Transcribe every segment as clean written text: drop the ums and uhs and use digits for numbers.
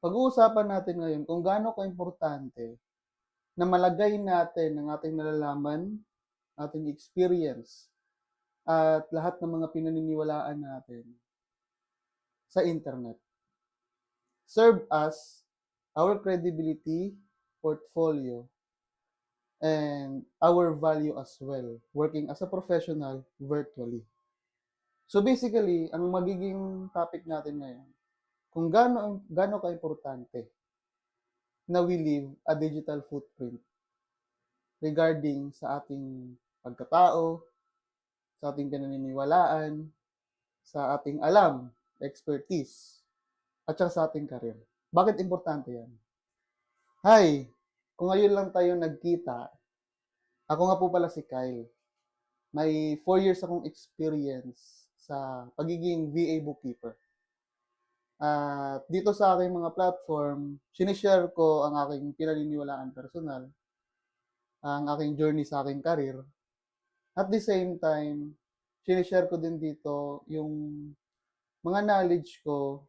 Pag-uusapan natin ngayon kung gaano kaimportante na malagay natin ang ating nalalaman, ating experience, at lahat ng mga pinaniniwalaan natin sa internet. Serve as our credibility, portfolio, and our value as well, working as a professional virtually. So basically, ang magiging topic natin ngayon, kung gaano kaimportante na we leave a digital footprint regarding sa ating pagkatao, sa ating pinaniniwalaan, sa ating alam, expertise, at saka sa ating career. Bakit importante yan? Hi! Kung ngayon lang tayo nagkita, ako nga po pala si Kyle. May 4 years akong experience sa pagiging VA bookkeeper. At dito sa aking mga platform, sinishare ko ang aking pinaniniwalaan personal, ang aking journey sa aking career. At the same time, sinishare ko din dito yung mga knowledge ko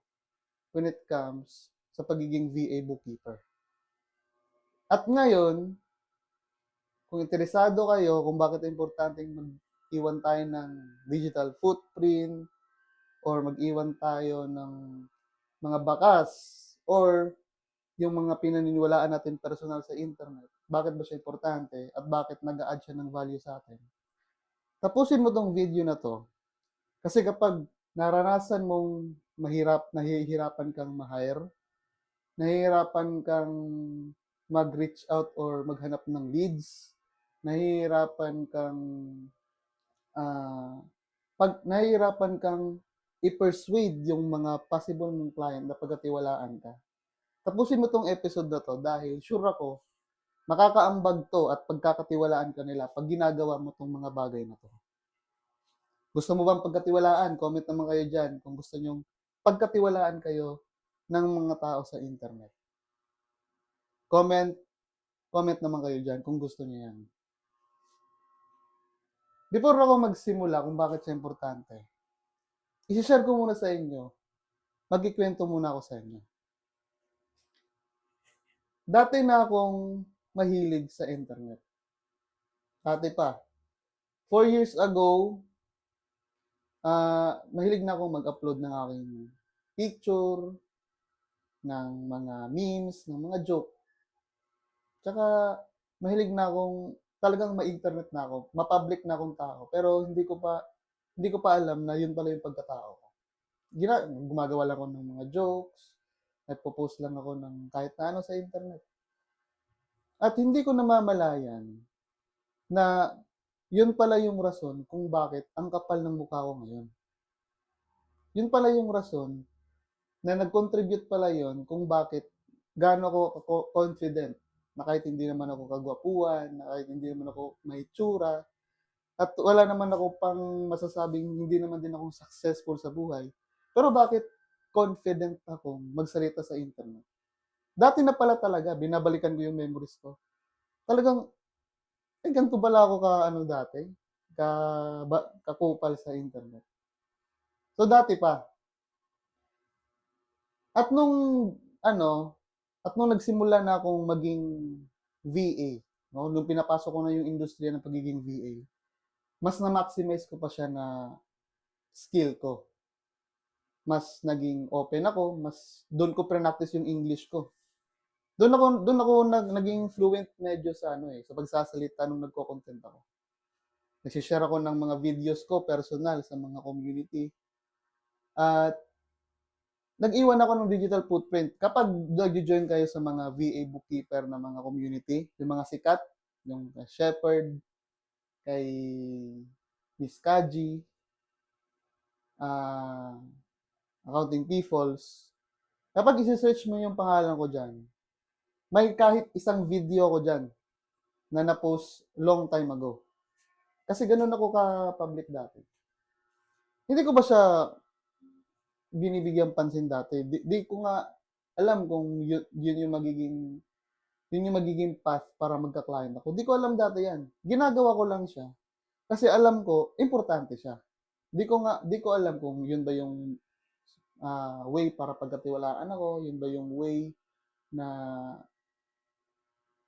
when it comes sa pagiging VA bookkeeper. At ngayon, kung interesado kayo kung bakit importante mag-iwan tayo ng digital footprint or mag-iwan tayo ng mga bakas or yung mga pinaniniwalaan natin personal sa internet, bakit ba siya importante at bakit nag-a-add siya ng value sa atin. Tapusin mo tong video na to kasi kapag naranasan mong nahihirapan kang ma-hire, nahihirapan kang mag-reach out or maghanap ng leads, nahihirapan kang nahihirapan kang i-persuade yung mga possible mong client na pagkatiwalaan ka. Tapusin mo tong episode na to dahil sure ako makakaambag to at pagkakatiwalaan ka nila pag ginagawa mo tong mga bagay na to. Gusto mo bang pagkatiwalaan? Comment naman kayo dyan kung gusto nyong pagkatiwalaan kayo ng mga tao sa internet. Comment, comment naman kayo dyan kung gusto niyo yan. Before ako magsimula kung bakit siya importante, isi-share ko muna sa inyo, magkikwento muna ako sa inyo. Dati na akong mahilig sa internet. Dati pa. 4 years ago, mahilig na akong mag-upload ng aking picture, ng mga memes, ng mga joke. Tsaka, mahilig na akong, talagang ma-internet na ako, ma-public na akong tao. Pero hindi ko pa alam na yun pala yung pagkatao ko. Gumagawa lang ako ng mga jokes, nagpo-post lang ako ng kahit na ano sa internet. At hindi ko namamalayan na yun pala yung rason kung bakit ang kapal ng mukha ko ngayon. Yun pala yung rason na nag-contribute pala yun kung bakit gaano ako confident na kahit hindi naman ako kagwapuan, na kahit hindi naman ako may tsura, at wala naman ako pang masasabing hindi naman din akong successful sa buhay. Pero bakit confident akong magsalita sa internet? Dati na pala talaga, binabalikan ko yung memories ko. Talagang, ganito pala ako dati, kakupal sa internet. So, dati pa. At nung nagsimula na akong maging VA, no, nung pinapasok ko na yung industriya ng pagiging VA, mas na-maximize ko pa siya na skill ko. Mas naging open ako, mas doon ko practice yung English ko. Doon ako naging fluent medyo sa sa pagsasalita nung nagko-content ako. Nagsi-share ako ng mga videos ko personal sa mga community. At nag-iwan ako ng digital footprint. Kapag nag-join kayo sa mga VA bookkeeper na mga community, yung mga sikat, yung Shepherd, kay Miss Kaji, Accounting Peoples, kapag isi-search mo yung pangalan ko dyan, may kahit isang video ko dyan na na-post long time ago. Kasi ganun ako ka-public dati. Hindi ko ba siya binibigyan pansin dati? Di ko nga alam kung yun yung magiging path para magka-client ako. Di ko alam dati yan. Ginagawa ko lang siya. Kasi alam ko, importante siya. Di ko alam kung yun ba yung way para pagkatiwalaan ako? Yun ba yung way na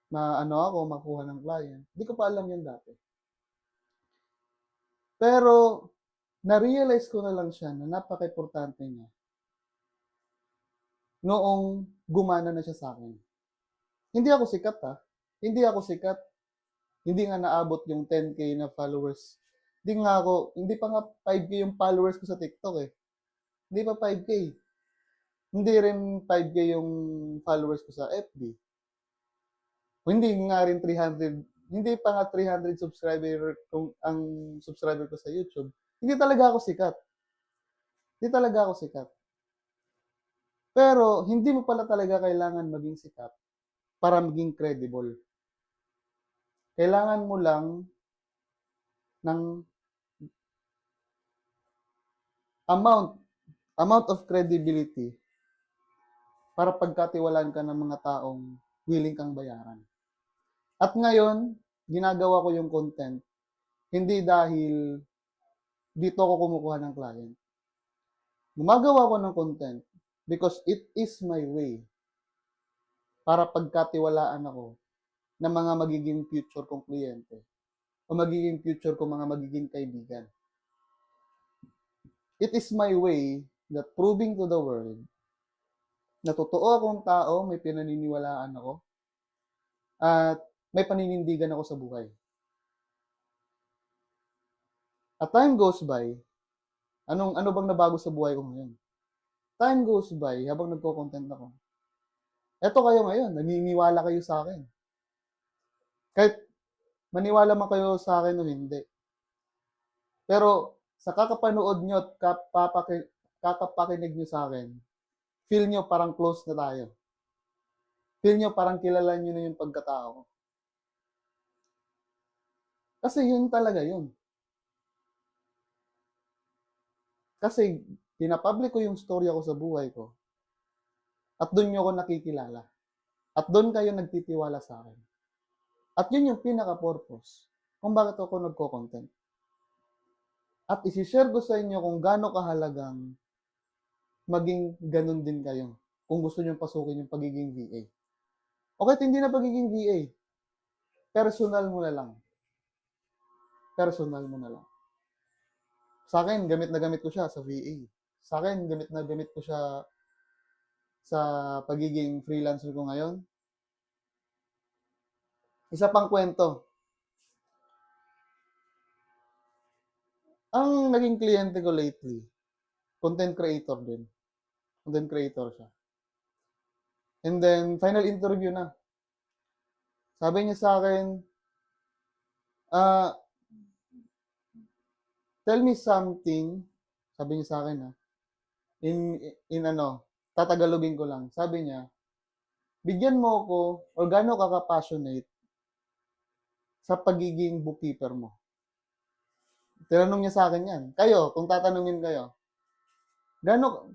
maano ako, makuha ng client? Hindi ko pa alam yun dati. Pero na-realize ko na lang siya na napaka-importante niya noong gumana na siya sa akin. Hindi ako sikat ha. Hindi ako sikat. Hindi nga naabot yung 10K na followers. Hindi pa nga 5K yung followers ko sa TikTok eh. Hindi pa 5K. Hindi rin 5K yung followers ko sa FB. Hindi nga rin 300, hindi pa nga 300 subscriber kung ang subscriber ko sa YouTube. Hindi talaga ako sikat. Hindi talaga ako sikat. Pero hindi mo pala talaga kailangan maging sikat para maging credible. Kailangan mo lang ng amount of credibility para pagkatiwalaan ka ng mga taong willing kang bayaran. At ngayon, ginagawa ko yung content hindi dahil dito ako kumukuha ng client. Gumagawa ko ng content because it is my way para pagkatiwalaan ako ng mga magiging future kong kliyente o magiging future kong mga magiging kaibigan. It is my way that proving to the world na totoo akong tao, may pinaniniwalaan ako, at may paninindigan ako sa buhay. At time goes by, ano bang nabago sa buhay ko ngayon? Time goes by, habang nagko-content ako. Eto kayo ngayon, naniniwala kayo sa akin. Kahit maniwala man kayo sa akin o hindi. Pero sa kakapanood nyo at kakapakinig nyo sa akin, feel nyo parang close na tayo. Feel nyo parang kilala nyo na yung pagkatao ko. Kasi yun talaga yun. Kasi pinapublic ko yung storya ko sa buhay ko. At doon nyo ako nakikilala. At doon kayo nagtitiwala sa akin. At yun yung pinaka-purpose kung bakit ako nagko-content. At isi-share ko sa inyo kung gaano kahalagang maging ganun din kayo kung gusto nyo pasukin yung pagiging VA. Okay, hindi na pagiging VA. Personal mo na lang. Personal mo na lang. Sa akin, gamit na gamit ko siya sa VA. Sa akin, gamit na gamit ko siya sa pagiging freelancer ko ngayon. Isa pang kwento. Ang naging kliyente ko lately, content creator din. Content creator siya. And then, final interview na. Sabi niya sa akin, tell me something, sabi niya sa akin tatagalogin ko lang. Sabi niya, bigyan mo ako, or gaano ka ka-passionate sa pagiging bookkeeper mo. Tinanong niya sa akin yan. Kayo, kung tatanungin kayo,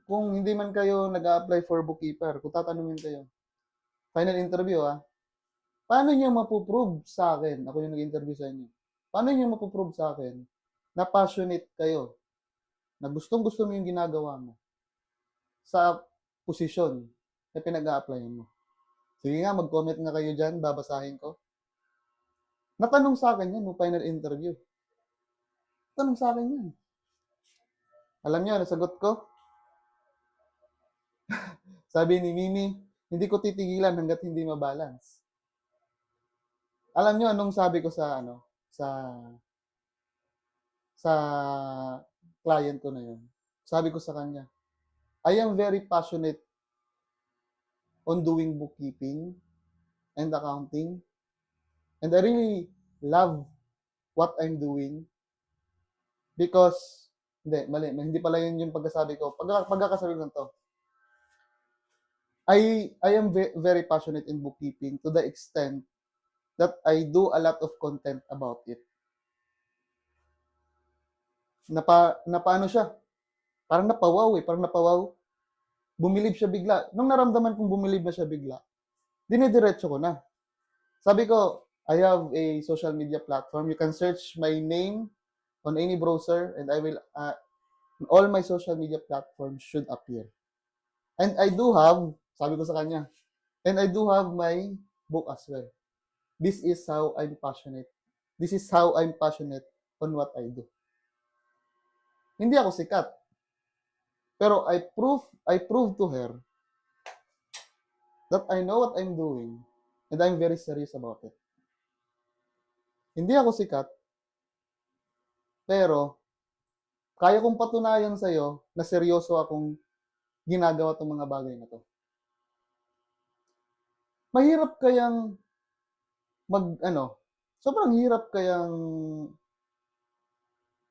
kung hindi man kayo nag-a-apply for bookkeeper, kung tatanungin kayo, final interview paano niyo mapuprove sa akin, ako yung nag-interview sa inyo, paano niyo mapuprove sa akin na passionate kayo, na gustong-gusto mo yung ginagawa mo sa posisyon na pinag-a-applyan mo? Sige nga, mag-comment nga kayo dyan, babasahin ko. Natanong sa akin yan, no final interview. Tanong sa akin yan. Alam niyo, nasagot ko? Sabi ni Mimi, hindi ko titigilan hanggat hindi mabalance. Alam niyo anong sabi ko sa client ko na yun? Sabi ko sa kanya, I am very passionate on doing bookkeeping and accounting. And I really love what I'm doing because, hindi pala yun yung pagkasabi ko. Pagkakasabi ko to, I am very passionate in bookkeeping to the extent that I do a lot of content about it. Napaano siya? Parang napawaw. Bumilib siya bigla. Nung naramdaman kong bumilib na siya bigla, dinidiretso ko na. Sabi ko, I have a social media platform. You can search my name on any browser and I will all my social media platforms should appear. And I do have, sabi ko sa kanya, and I do have my book as well. This is how I'm passionate. This is how I'm passionate on what I do. Hindi ako sikat. Pero I prove to her that I know what I'm doing and I'm very serious about it. Hindi ako sikat, pero kaya kong patunayan sa'yo na seryoso akong ginagawa tong mga bagay na to. Mahirap kayang sobrang hirap kayang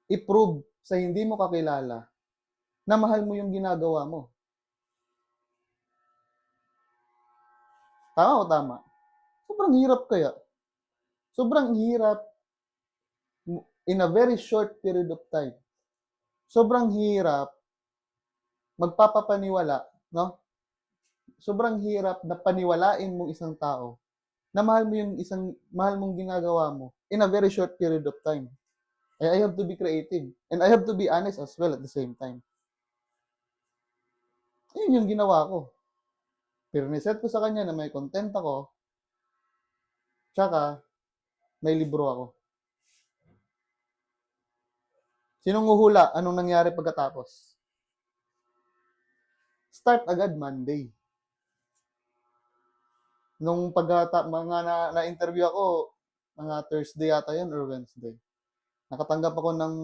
i-prove sa hindi mo kakilala na mahal mo yung ginagawa mo. Tama o tama? Sobrang hirap kaya. Sobrang hirap in a very short period of time. Sobrang hirap magpapapaniwala, no? Sobrang hirap na paniwalain mong isang tao na mahal mong ginagawa mo in a very short period of time. I have to be creative and I have to be honest as well at the same time. Yun yung ginawa ko. Pero niset ko sa kanya na may content ako, tsaka may libro ako. Sinong huhula? Anong nangyari pagkatapos? Start agad Monday. Nung na-interview ako, mga Thursday yata yun or Wednesday. Nakatanggap ako ng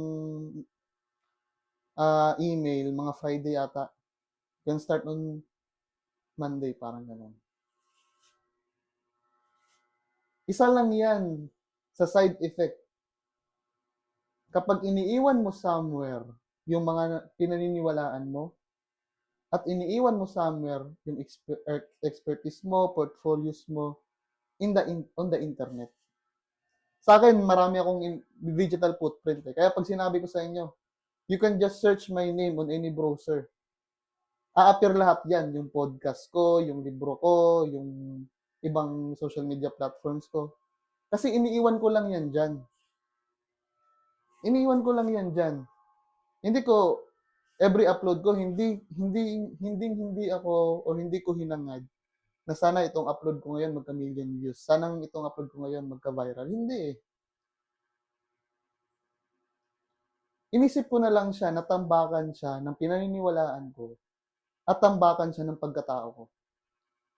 email, mga Friday yata. Can start on Monday, parang gano'n. Isa lang yan sa side effect. Kapag iniiwan mo somewhere yung mga pinaniniwalaan mo, at iniiwan mo somewhere yung expertise mo, portfolios mo, on the internet. Sa akin, marami akong digital footprint. Kaya pag sinabi ko sa inyo, you can just search my name on any browser. A-appear lahat yan, yung podcast ko, yung libro ko, yung ibang social media platforms ko. Kasi iniiwan ko lang yan dyan. Iniiwan ko lang yan dyan. Hindi ko, every upload ko, hindi ako, o hindi ko hinangad na sana itong upload ko ngayon magka-million views. Sana itong upload ko ngayon magka-viral. Hindi eh. Inisip ko na lang siya, natambakan siya ng pinaniniwalaan ko at tambakan siya ng pagkatao ko.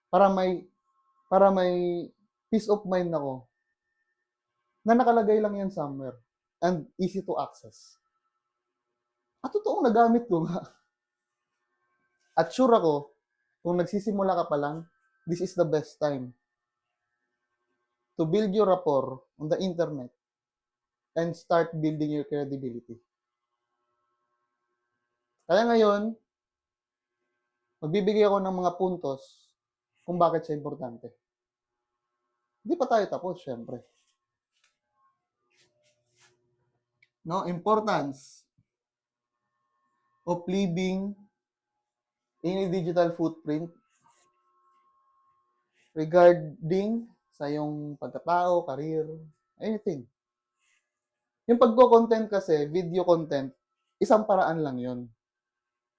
Para may peace of mind ako na nakalagay lang yan somewhere and easy to access. At totoong nagamit ko nga. At sure ako, kung nagsisimula ka pa lang, this is the best time to build your rapport on the internet and start building your credibility. Kaya ngayon, magbibigay ako ng mga puntos kung bakit siya importante. Hindi pa tayo tapos, syempre. No, importance of leaving any digital footprint regarding sa iyong pagkatao, career, anything. Yung pagko-content kasi, video content, isang paraan lang yun.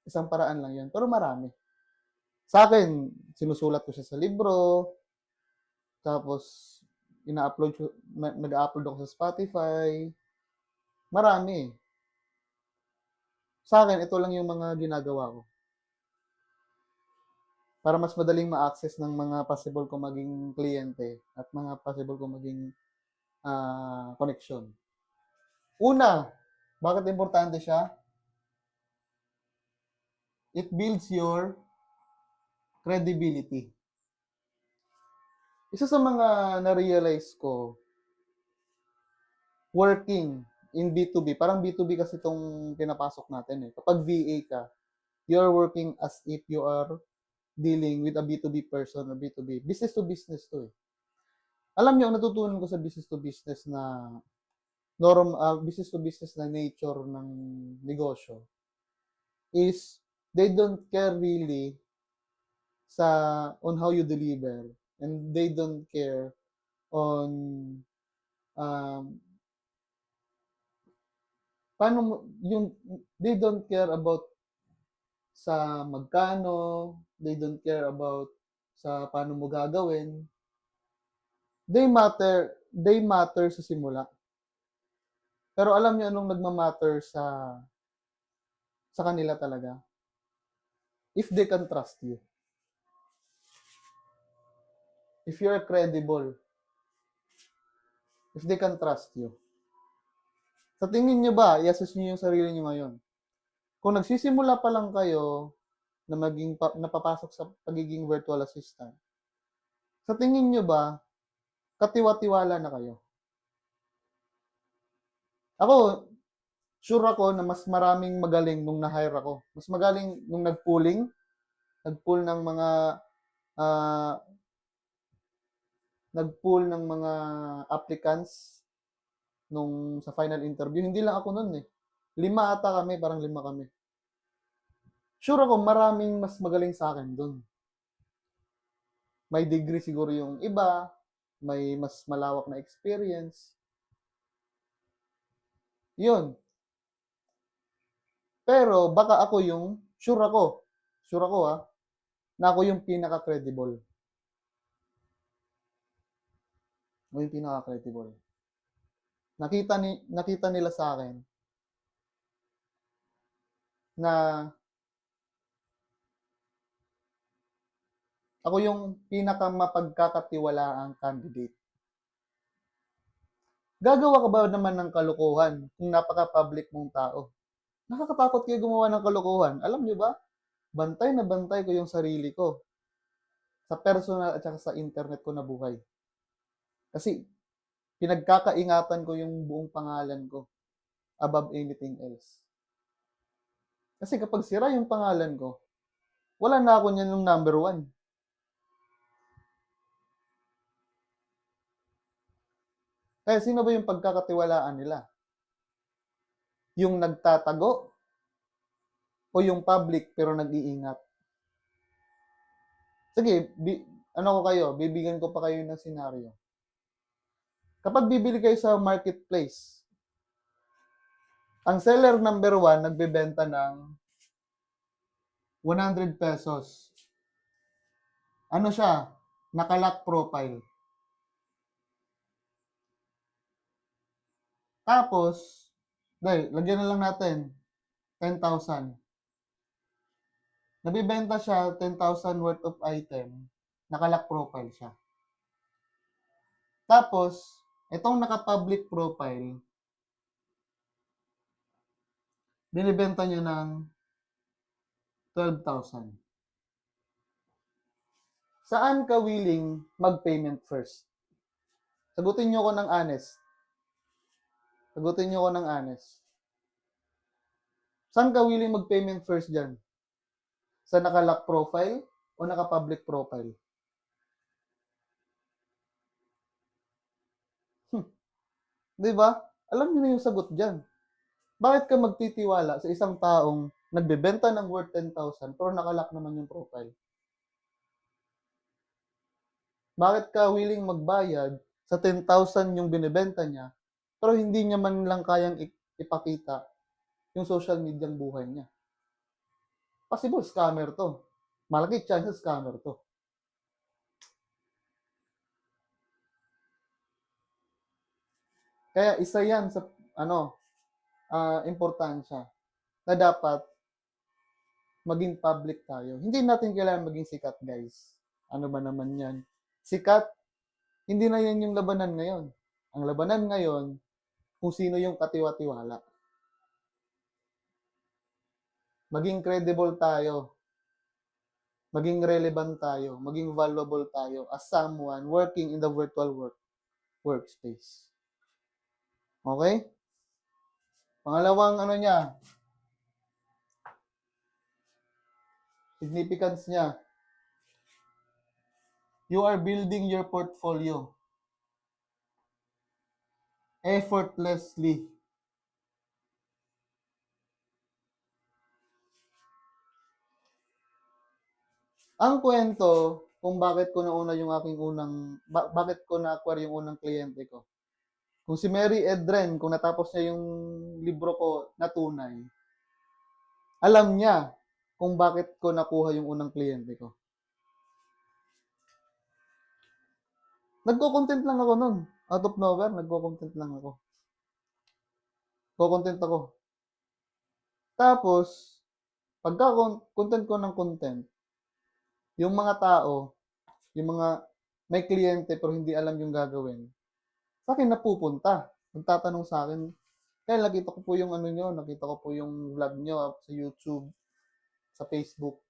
Isang paraan lang yun. Pero marami. Sa akin, sinusulat ko siya sa libro, tapos nag-upload ako sa Spotify. Marami. Sa akin, ito lang yung mga ginagawa ko. Para mas madaling ma-access ng mga possible ko maging kliyente at mga possible ko maging connection. Una, bakit importante siya? It builds your credibility. Isa sa mga na-realize ko, working in B2B, parang B2B kasi itong pinapasok natin eh. Kapag VA ka, you're working as if you are dealing with a B2B person or B2B. Business to business to eh. Alam niyo, natutunan ko sa business to business na business to business na nature ng negosyo is they don't care really on how you deliver, and they don't care on Paano mo yung they don't care about sa magkano, they don't care about sa paano mo gagawin. They matter sa simula. Pero alam niyo anong nagma-matter sa kanila talaga? If they can trust you. If you're credible, if they can trust you. Sa tingin niyo ba, i-assess niyo yung sarili niyo ngayon? Kung nagsisimula pa lang kayo na napapasok sa pagiging virtual assistant, sa tingin niyo ba, katiwa-tiwala na kayo? Ako, sure ako na mas maraming magaling nung na-hire ako. Mas magaling nung nag-pull ng mga ah, nag-pull ng mga applicants nung sa final interview. Hindi lang ako nun eh. 5 ata kami, parang 5 kami. Sure ako maraming mas magaling sa akin dun. May degree siguro yung iba, may mas malawak na experience. Yun. Pero baka ako yung, sure ako na ako yung pinaka-credible. Ako yung pinaka-credible. Nakita nila sa akin na ako yung pinaka-mapagkakatiwalaang candidate. Gagawa ka ba naman ng kalokohan kung napaka-public mong tao? Nakakatakot kayo gumawa ng kalokohan. Alam niyo ba? Bantay na bantay ko yung sarili ko sa personal at saka sa internet ko na buhay. Kasi pinagkakaingatan ko yung buong pangalan ko above anything else. Kasi kapag sira yung pangalan ko, wala na ako niyan yung number 1. Kaya sino ba yung pagkakatiwalaan nila? Yung nagtatago o yung public pero nag-iingat? Sige, bibigyan ko pa kayo ng senaryo. Kapag bibili kayo sa marketplace, ang seller number 1 nagbebenta ng 100 pesos. Ano siya? Naka-lock profile. Tapos, lagyan na lang natin 10,000. Nabibenta siya 10,000 worth of item, naka-lock profile siya. Tapos, itong naka-public profile, binibenta niya ng 12,000. Saan ka willing mag-payment first? Sagutin niyo ko ng honest. Sagutin niyo ko ng honest. Saan ka willing mag-payment first dyan? Sa naka-lock profile o naka-public profile? Di ba? Alam niyo na yung sagot dyan. Bakit ka magtitiwala sa isang taong nagbebenta ng worth 10,000 pero naka-lock naman yung profile? Bakit ka willing magbayad sa 10,000 yung binibenta niya pero hindi niya man lang kayang ipakita yung social media ng buhay niya? Possible scammer to. Malaki chances scammer to. Kaya isa yan sa importansya na dapat maging public tayo. Hindi natin kailangan maging sikat, guys. Ano ba naman yan? Sikat, hindi na yan yung labanan ngayon. Ang labanan ngayon, kung sino yung katiwa-tiwala. Maging credible tayo. Maging relevant tayo. Maging valuable tayo as someone working in the virtual workspace. Okay? Pangalawang significance niya, you are building your portfolio effortlessly. Ang kwento kung bakit ko nauna yung aking bakit ko na-acquire yung unang kliyente ko. Kung si Mary Edren, kung natapos niya yung libro ko na Tunay, alam niya kung bakit ko nakuha yung unang kliyente ko. Nagko-content lang ako nun. Out of nowhere, nagko-content lang ako. Ko-content ako. Tapos, pagka content ko ng content, yung mga tao, yung mga may kliyente pero hindi alam yung gagawin, sa akin napupunta. Nagtatanong sa akin, kaya nakita ko po yung ano nyo, nakita ko po yung vlog nyo sa YouTube, sa Facebook.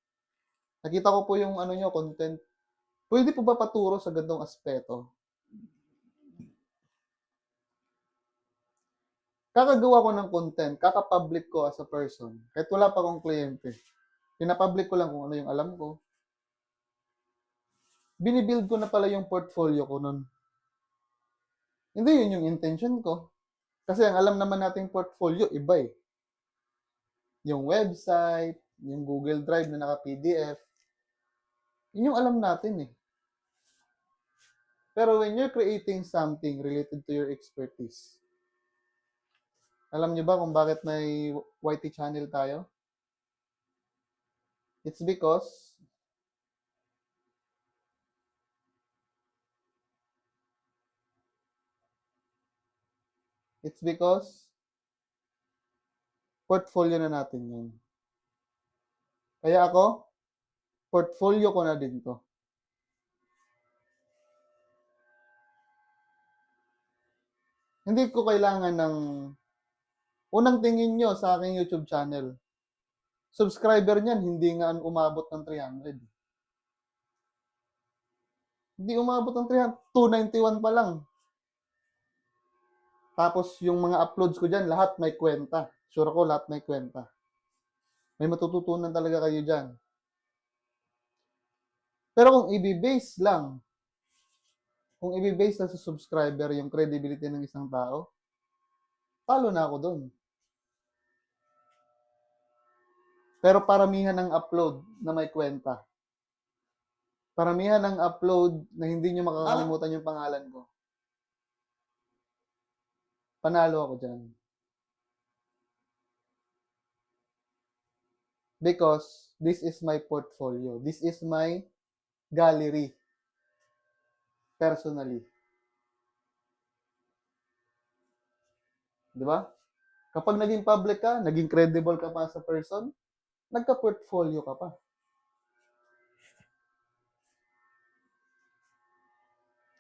Nakita ko po yung ano nyo, content. Pwede po ba paturo sa gandong aspeto? Kakagawa ko ng content, kaka-public ko as a person. Kahit wala pa akong kliyente. Pinapublic ko lang kung ano yung alam ko. Binibuild ko na pala yung portfolio ko nun. Hindi yun yung intention ko. Kasi ang alam naman nating portfolio, iba eh. Yung website, yung Google Drive na naka-PDF, yun yung alam natin eh. Pero when you're creating something related to your expertise, alam niyo ba kung bakit may YT channel tayo? It's because portfolio na natin yun. Kaya ako, portfolio ko na din to. Hindi ko kailangan ng unang tingin nyo sa aking YouTube channel. Subscriber niyan, hindi nga umabot ng 300. Hindi umabot ng 300. 291 pa lang. Tapos yung mga uploads ko dyan, lahat may kwenta. Sure ako, lahat may kwenta. May matututunan talaga kayo dyan. Pero kung i-base lang sa subscriber yung credibility ng isang tao, talo na ako doon. Pero paramihan ng upload na may kwenta. Paramihan ng upload na hindi nyo makakalimutan yung pangalan ko. Panalo ako dyan. Because this is my portfolio. This is my gallery. Personally. Di ba? Kapag naging public ka, naging credible ka pa sa person, nagka-portfolio ka pa.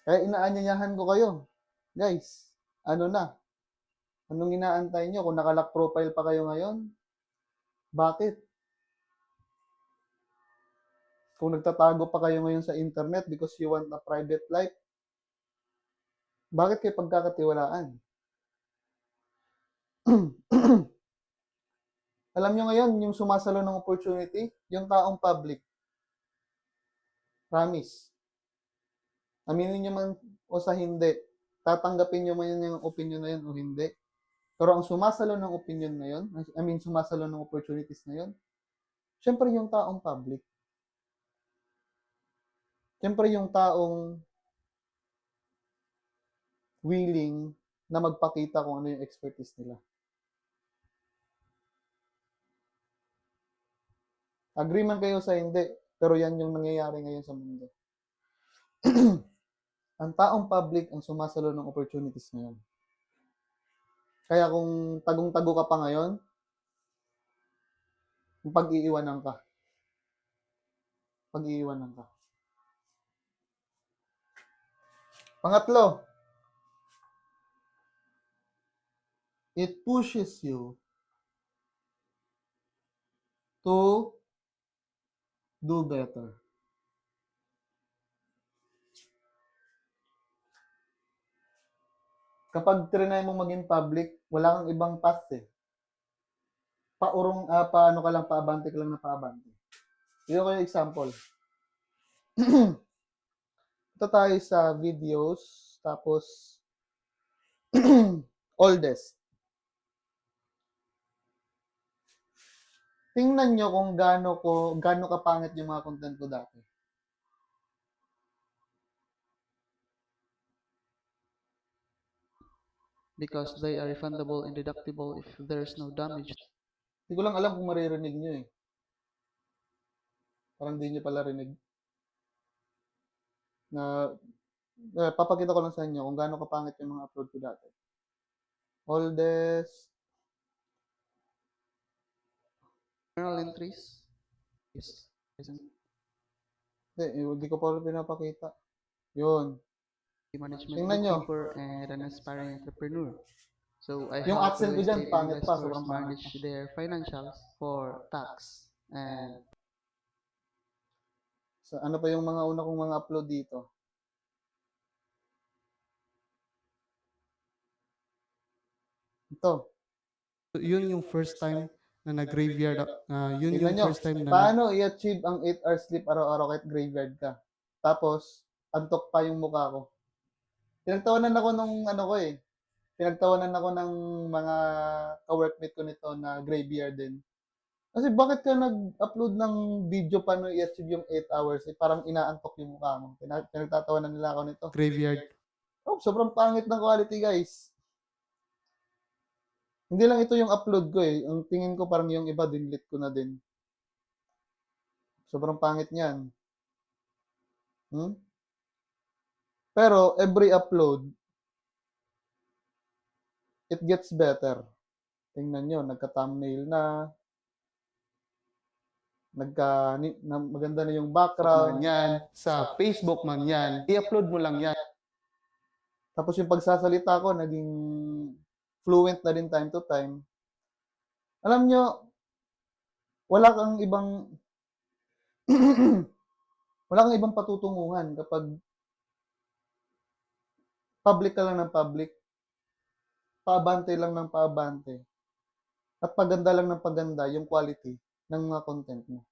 Kaya inaanyayahan ko kayo. Guys, ano na? Anong inaantay nyo? Kung nakalock profile pa kayo ngayon, bakit? Kung nagtatago pa kayo ngayon sa internet because you want a private life, bakit kayo pagkakatiwalaan? Alam nyo ngayon, yung sumasalo ng opportunity, yung taong public. Promise. Aminin nyo man o sa hindi, tatanggapin nyo man yung opinion na yun o hindi. Pero ang sumasalo ng opinion na yun, sumasalo ng opportunities na yun, syempre yung taong public. Syempre yung taong willing na magpakita kung ano yung expertise nila. Agree man kayo sa hindi, pero yan yung nangyayari ngayon sa mundo. Ang taong public ang sumasalo ng opportunities ngayon. Kaya kung tagong-tago ka pa ngayon, pag-iiwanan ka. Pag-iiwanan ka. Pangatlo, it pushes you to do better. Kapag trinay mo maging public, wala kang ibang path eh. Paano ka lang, paabante ka lang na paabante. Ito ko yung example. Ito tayo sa videos, tapos oldest. Tingnan nyo kung gaano kapangit yung mga content ko dati. because they are refundable and deductible if there's no damage. Hindi ko lang alam kung maririnig nyo eh. Parang di nyo pala rinig. Papakita ko lang sa inyo kung gaano kapangit yung mga upload ko dati. Oldest. Journal entries is present Hindi ko pa pinapakita. Yun. management Tingnan nyo. bookkeeper and an aspiring entrepreneur. So I Yung help accent real ko dyan, estate pangit pa. investors Sobrang pangit manage pa. their financials for tax and Ano pa yung mga una kong mga upload dito? Ito. Yun yung first time na nag-graveyard, yun Tingnan yung nyo. first time na Paano i-achieve ang 8 hours sleep araw-araw kahit graveyard ka? Tapos, antok pa yung mukha ko. Pinagtawanan ako nung ano ko eh. Pinagtawanan ako ng mga ka-workmate ko nito na graveyard din. Kasi bakit ka nag-upload ng video paano i-achieve yung 8 hours? Eh, parang inaantok yung mukha mo. Pinagtatawanan nila ako nito. graveyard. Oh, sobrang pangit ng quality, guys. Hindi lang ito yung upload ko eh. Ang tingin ko parang yung iba dinlit ko na din. Sobrang pangit niyan. Pero every upload, it gets better. Tingnan nyo, nagka-thumbnail na, maganda na yung background. Man yan, sa Facebook man yan, i-upload mo lang yan. Tapos yung pagsasalita ko, naging fluent na din time to time. Alam nyo, wala kang ibang wala kang ibang patutunguhan kapag public ka lang ng public, paabante lang ng paabante, at paganda lang ng paganda yung quality ng mga content mo.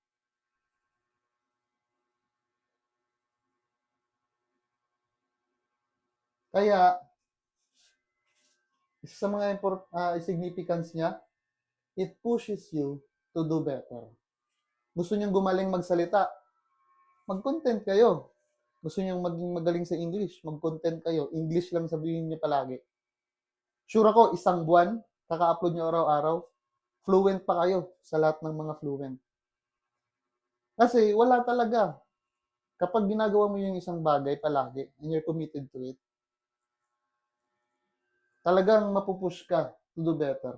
Kaya, isa sa mga significance niya, it pushes you to do better. Gusto niyong gumaling magsalita, mag-content kayo. Gusto niyong maging magaling sa English, mag-content kayo. English lang sabihin niyo palagi. Sure ako, isang buwan, kaka-upload niyo araw-araw, fluent pa kayo sa lahat ng mga fluent. Kasi wala talaga. Kapag ginagawa mo yung isang bagay palagi, and you're committed to it, talagang mapupush ka to do better.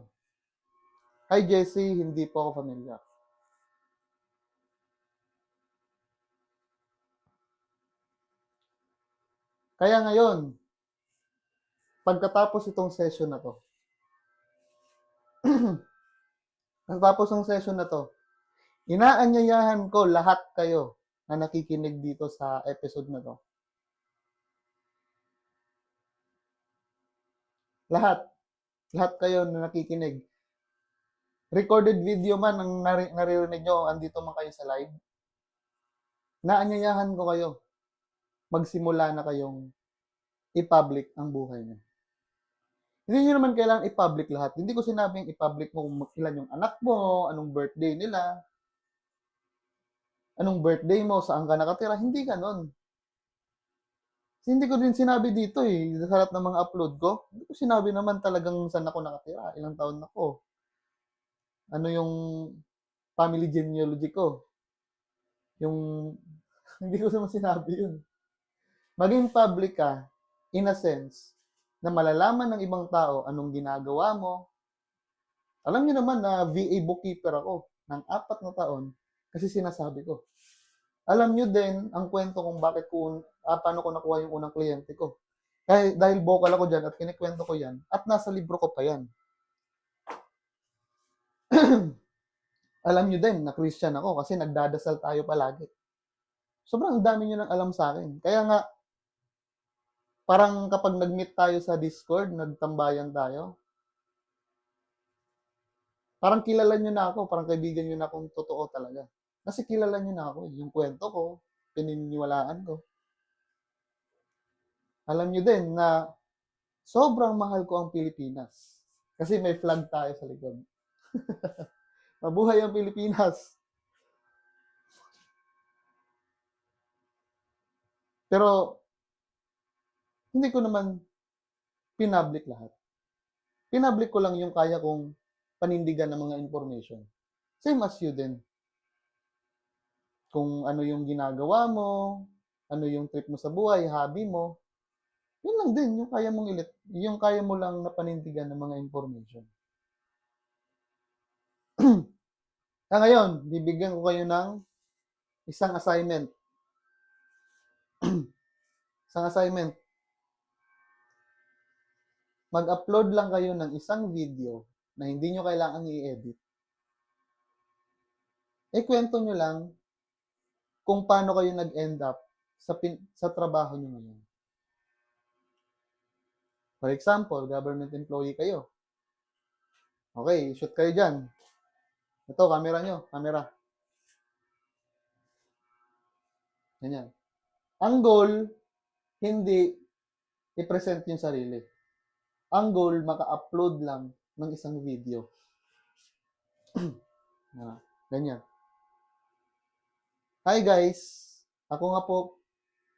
Hi Jessie, hindi po ako familiar. Kaya ngayon, pagkatapos itong session na to, pagkatapos ng session na to, inaanyayahan ko lahat kayo na nakikinig dito sa episode na to. Lahat kayo na nakikinig. Recorded video man ang naririnig nyo, andito man kayo sa live. Naanyayahan ko kayo. Magsimula na kayong i-public ang buhay nyo. Hindi nyo naman kailangan i-public lahat. Hindi ko sinabing i-public mo kung ilan yung anak mo, anong birthday nila, anong birthday mo, saan ka nakatira. Hindi ganon. Hindi ko din sinabi dito eh, sa lahat ng mga upload ko. Hindi ko sinabi naman talagang saan ako nakatira, ilang taon ako. Ano yung family genealogy ko. Yung, hindi ko naman sinabi yun. Maging public ka, in a sense, na malalaman ng ibang tao anong ginagawa mo. Alam niyo naman na VA bookkeeper ako ng 4 na taon kasi sinasabi ko. Alam niyo din ang kwento kung paano ko nakuha yung unang kliyente ko. Dahil vocal ako dyan at kinikwento ko yan at nasa libro ko pa yan. Alam niyo din na Christian ako kasi nagdadasal tayo palagi. Sobrang dami niyo nang alam sa akin. Kaya nga, parang kapag nag-meet tayo sa Discord, nagtambayan tayo, parang kilala niyo na ako, parang kaibigan niyo na akong totoo talaga. Kasi kilala niyo na ako, yung kwento ko, pininiwalaan ko. Alam niyo din na sobrang mahal ko ang Pilipinas. Kasi may flag tayo sa likod. Mabuhay ang Pilipinas! Pero, hindi ko naman pinablik lahat. Pinablik ko lang yung kaya kong panindigan ng mga information. Same as you din. Kung ano yung ginagawa mo, ano yung trip mo sa buhay, hobby mo, yun lang din, yung kaya mo lang na panindigan ng mga information. Ngayon, bibigyan ko kayo ng isang assignment. Isang assignment. Mag-upload lang kayo ng isang video na hindi nyo kailangang i-edit. Kwento nyo lang kung paano kayo nag-end up sa trabaho nyo ngayon. For example, government employee kayo. Okay, shoot kayo dyan. Ito, camera nyo. Camera. Ganyan. Ang goal, hindi i-present yung sarili. Ang goal, maka-upload lang ng isang video. Ganyan. Hi guys! Ako nga po,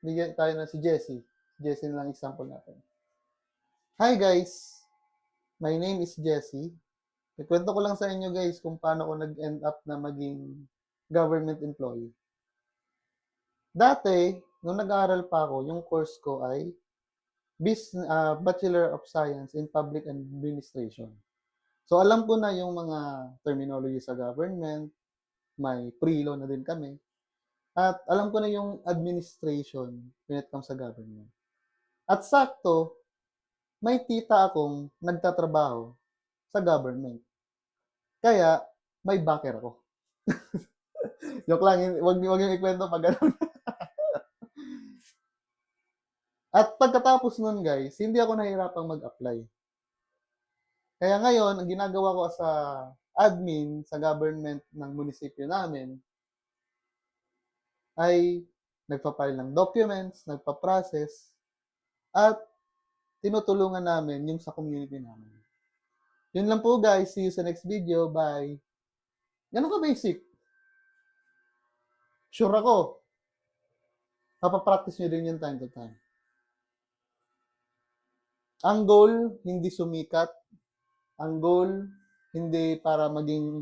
bigyan tayo na si Jessie. Jessie na lang example natin. Hi guys! My name is Jessie. Ikwento ko lang sa inyo guys kung paano ko nag-end up na maging government employee. Dati, nung nag-aaral pa ako, yung course ko ay Bachelor of Science in Public Administration. So, alam ko na yung mga terminology sa government, may pre-law na din kami, at alam ko na yung administration when it comes sa government. At sakto, may tita akong nagtatrabaho sa government. Kaya, may backer ako. Joke lang, wag yung ikwento pag gano'n. At pagkatapos nun guys, hindi ako nahihirapang mag-apply. Kaya ngayon, ang ginagawa ko sa admin sa government ng munisipyo namin ay nagpa-file ng documents, nagpa-process, at tinutulungan namin yung sa community namin. Yun lang po guys. See you sa next video. Bye. Ganun ka basic. Sure ako. Papapractice nyo din yung time to time. Ang goal, hindi sumikat. Ang goal, hindi para maging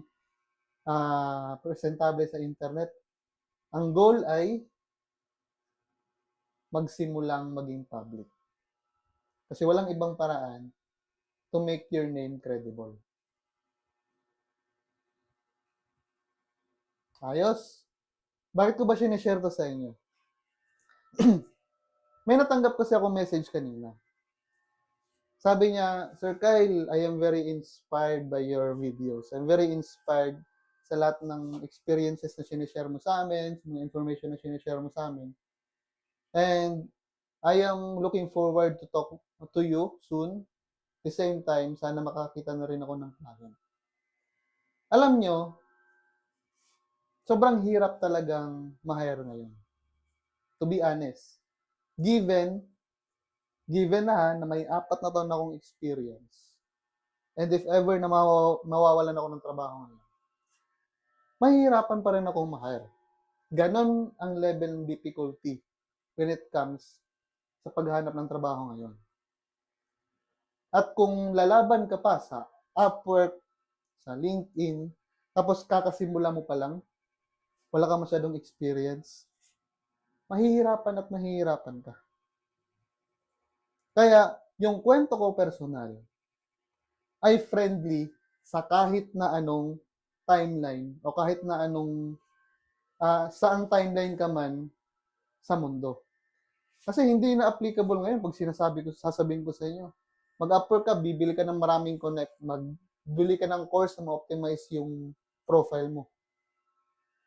presentable sa internet. Ang goal ay magsimulang maging public. Kasi walang ibang paraan to make your name credible. Ayos? Bakit ko ba sinishare to sa inyo? May natanggap kasi ako message kanina. Sabi niya, Sir Kyle, I am very inspired by your videos. I'm very inspired sa lahat ng experiences na sinishare mo sa amin, sa mga information na sinishare mo sa amin. And I am looking forward to talk to you soon. At the same time, sana makakita na rin ako ng client. Alam nyo, sobrang hirap talagang ma-hire ngayon. To be honest. Given na may 4 na taon na akong experience. And if ever na mawawalan ako ng trabaho ngayon, mahihirapan pa rin akong ma-hire. Ganon ang level ng difficulty when it comes sa paghahanap ng trabaho ngayon. At kung lalaban ka pa sa Upwork, sa LinkedIn, tapos kakasimula mo pa lang, wala ka masyadong experience, mahihirapan ka. Kaya, yung kwento ko personal ay friendly sa kahit na anong timeline o kahit na anong saang timeline ka man sa mundo. Kasi hindi na applicable ngayon pag sasabihin ko sa inyo. Mag-Upwork ka, bibili ka ng maraming connect, magbili ka ng course na ma-optimize yung profile mo.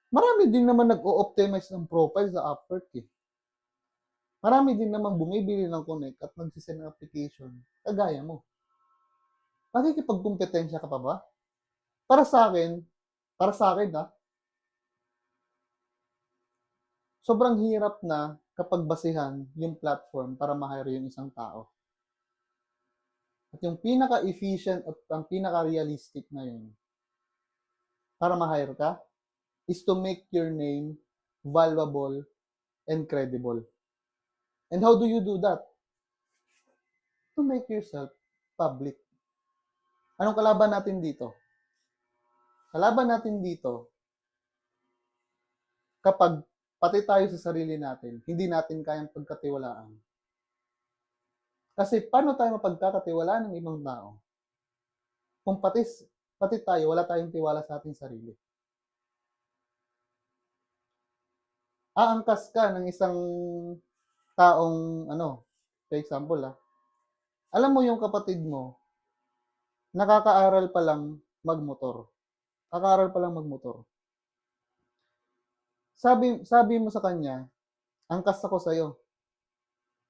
Marami din naman nag-o-optimize ng profile sa Upwork eh. Marami din naman bumibili ng connect at nagsisend ng application, kagaya mo. Makikipagkumpetensya ka pa ba? Para sa akin sobrang hirap na kapag basihan yung platform para ma-hire yung isang tao. At yung pinaka-efficient at ang pinaka-realistic na yun para ma-hire ka is to make your name valuable and credible. And how do you do that? To make yourself public. Anong kalaban natin dito? Kalaban natin dito, kapag pati tayo sa sarili natin, hindi natin kayang pagkatiwalaan. Kasi paano tayo mapagkakatiwalaan ng ibang tao? Kung pati tayo, wala tayong tiwala sa ating sarili. Aangkas ka ng isang taong, for example, alam mo yung kapatid mo, nakakaaral pa lang magmotor. Kakaaral pa lang magmotor. Sabi mo sa kanya, angkas ako sa'yo.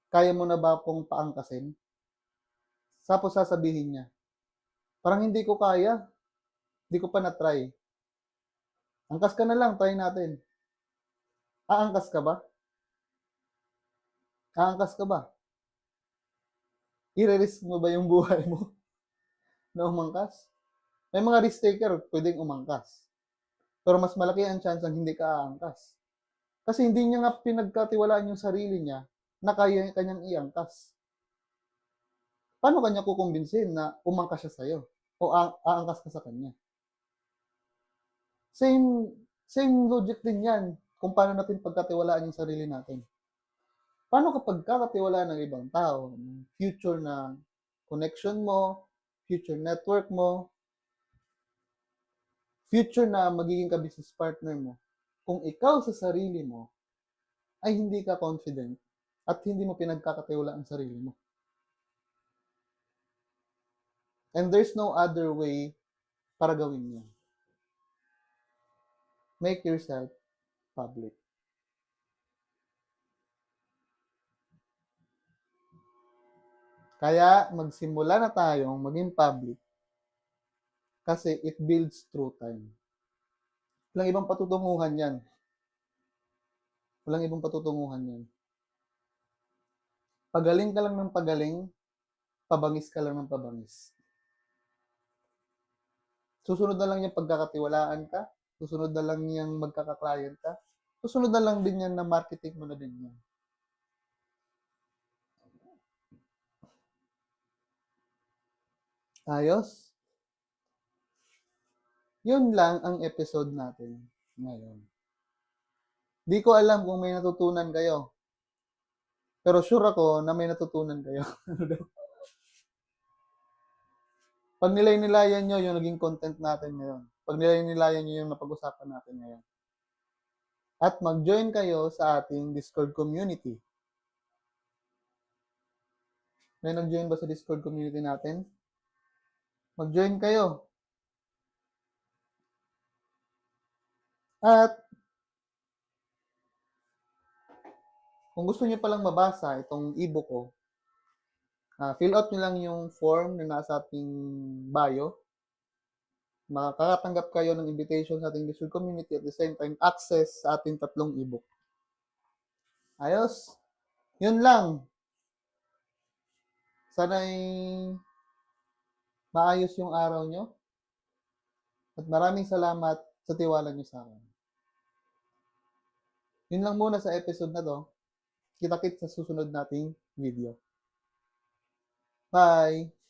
Kaya mo na ba akong paangkasin? Tapos sasabihin niya, parang hindi ko kaya. Hindi ko pa na-try. Angkas ka na lang, try natin. Aangkas ka ba? Aangkas ka ba? I-risk mo ba yung buhay mo na umangkas? May mga risk taker, pwedeng umangkas. Pero mas malaki ang chance ang hindi ka aangkas. Kasi hindi niya nga pinagkatiwalaan yung sarili niya na kaya kanyang iangkas. Paano kanya kukumbinsin na umangkas siya sa'yo? O aangkas ka sa kanya? Same logic din yan kung paano natin pagkatiwalaan yung sarili natin. Paano kapag kakatiwalaan ng ibang tao, future na connection mo, future network mo, future na magiging ka-business partner mo, kung ikaw sa sarili mo ay hindi ka confident at hindi mo pinagkakatiwalaan ang sarili mo. And there's no other way para gawin yan. Make yourself public. Kaya magsimula na tayong maging public kasi it builds through time. Walang ibang patutunguhan yan. Walang ibang patutunguhan yan. Pagaling ka lang ng pagaling, pabangis ka lang ng pabangis. Susunod na lang yung pagkakatiwalaan ka, susunod na lang yung magkaka-client ka, susunod na lang din yan na marketing mo na din yan. Ayos? Yun lang ang episode natin ngayon. Di ko alam kung may natutunan kayo. Pero sure ako na may natutunan kayo. Pag nilay-nilayan nyo yung naging content natin ngayon. Pag nilay-nilayan nyo yung napag-usapan natin ngayon. At mag-join kayo sa ating Discord community. May nag-join ba sa Discord community natin? Mag-join kayo. At kung gusto niyo palang mabasa itong ebook ko, fill out nyo lang yung form na nasa ating bio. Makakatanggap kayo ng invitation sa ating Discord community at the same time access sa ating 3 ebook. Ayos? Yun lang. Sana'y maayos yung araw nyo. At maraming salamat sa tiwala nyo sa akin. Yun lang muna sa episode na to. Kita-kits sa susunod nating video. Bye!